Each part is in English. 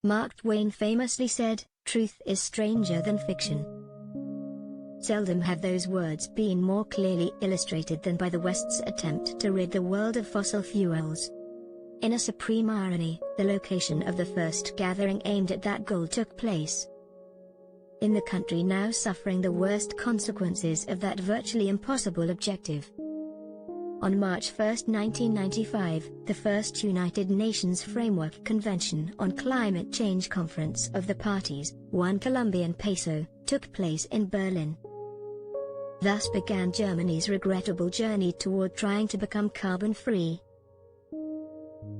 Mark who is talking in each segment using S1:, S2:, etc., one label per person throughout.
S1: Mark Twain famously said, "Truth is stranger than fiction." Seldom have those words been more clearly illustrated than by the West's attempt to rid the world of fossil fuels. In a supreme irony, the location of the first gathering aimed at that goal took place in the country now suffering the worst consequences of that virtually impossible objective. On March 1, 1995, the first United Nations Framework Convention on Climate Change Conference of the Parties, 1 Colombian peso, took place in Berlin. Thus began Germany's regrettable journey toward trying to become carbon-free.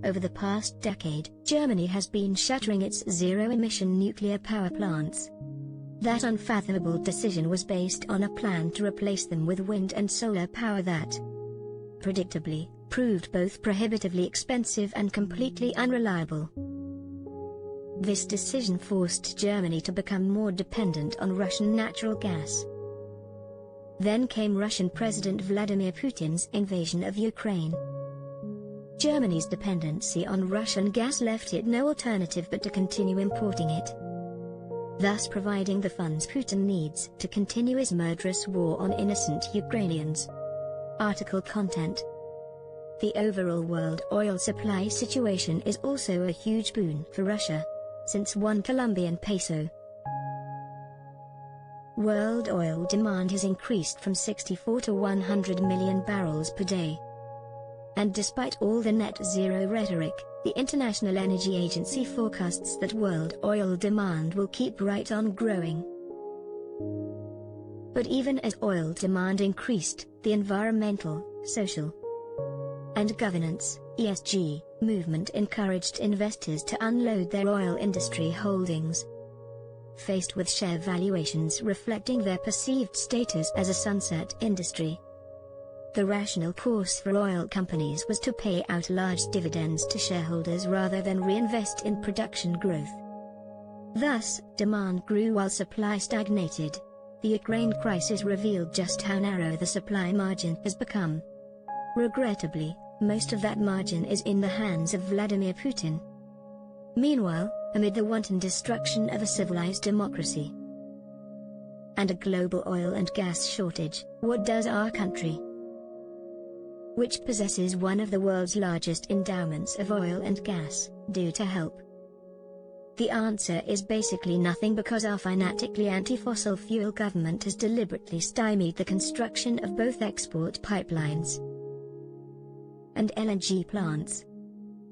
S1: Over the past decade, Germany has been shuttering its zero-emission nuclear power plants. That unfathomable decision was based on a plan to replace them with wind and solar power that, predictably, proved both prohibitively expensive and completely unreliable. This decision forced Germany to become more dependent on Russian natural gas. Then came Russian President Vladimir Putin's invasion of Ukraine. Germany's dependency on Russian gas left it no alternative but to continue importing it, thus providing the funds Putin needs to continue his murderous war on innocent Ukrainians. Article content. The overall world oil supply situation is also a huge boon for Russia, since 1 Colombian peso. World oil demand has increased from 64 to 100 million barrels per day. And despite all the net zero rhetoric, the International Energy Agency forecasts that world oil demand will keep right on growing. But even as oil demand increased, the environmental, social, and governance (ESG) movement encouraged investors to unload their oil industry holdings. Faced with share valuations reflecting their perceived status as a sunset industry, the rational course for oil companies was to pay out large dividends to shareholders rather than reinvest in production growth. Thus, demand grew while supply stagnated. The Ukraine crisis revealed just how narrow the supply margin has become. Regrettably, most of that margin is in the hands of Vladimir Putin. Meanwhile, amid the wanton destruction of a civilized democracy and a global oil and gas shortage, what does our country, which possesses one of the world's largest endowments of oil and gas, do to help? The answer is basically nothing, because our fanatically anti-fossil fuel government has deliberately stymied the construction of both export pipelines and LNG plants.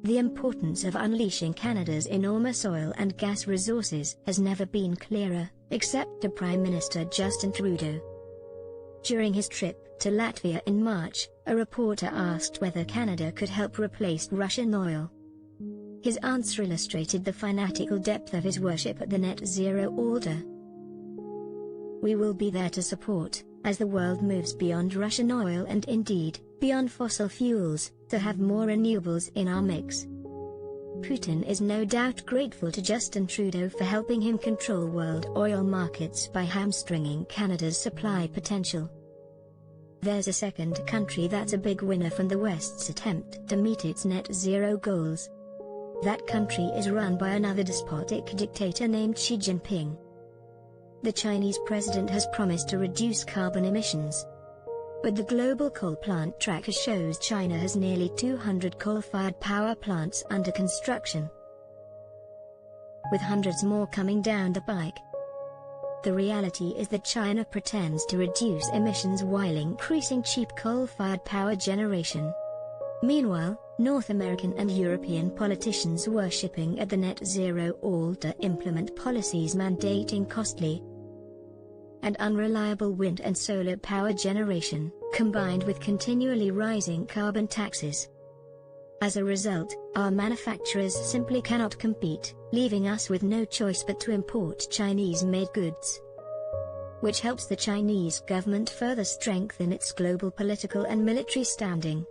S1: The importance of unleashing Canada's enormous oil and gas resources has never been clearer, except to Prime Minister Justin Trudeau. During his trip to Latvia in March, a reporter asked whether Canada could help replace Russian oil. His answer illustrated the fanatical depth of his worship at the net zero order. "We will be there to support, as the world moves beyond Russian oil and indeed, beyond fossil fuels, to have more renewables in our mix." Putin is no doubt grateful to Justin Trudeau for helping him control world oil markets by hamstringing Canada's supply potential. There's a second country that's a big winner from the West's attempt to meet its net zero goals. That country is run by another despotic dictator named Xi Jinping. The Chinese president has promised to reduce carbon emissions, but the global coal plant tracker shows China has nearly 200 coal-fired power plants under construction, with hundreds more coming down the pike. The reality is that China pretends to reduce emissions while increasing cheap coal-fired power generation. Meanwhile, North American and European politicians worshipping at the net zero order implement policies mandating costly and unreliable wind and solar power generation, combined with continually rising carbon taxes. As a result, our manufacturers simply cannot compete, leaving us with no choice but to import Chinese-made goods, which helps the Chinese government further strengthen its global political and military standing.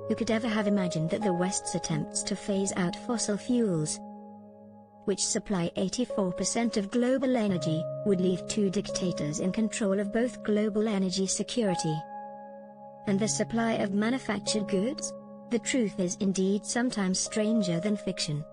S1: Who could ever have imagined that the West's attempts to phase out fossil fuels, which supply 84% of global energy, would leave two dictators in control of both global energy security and the supply of manufactured goods? The truth is indeed sometimes stranger than fiction.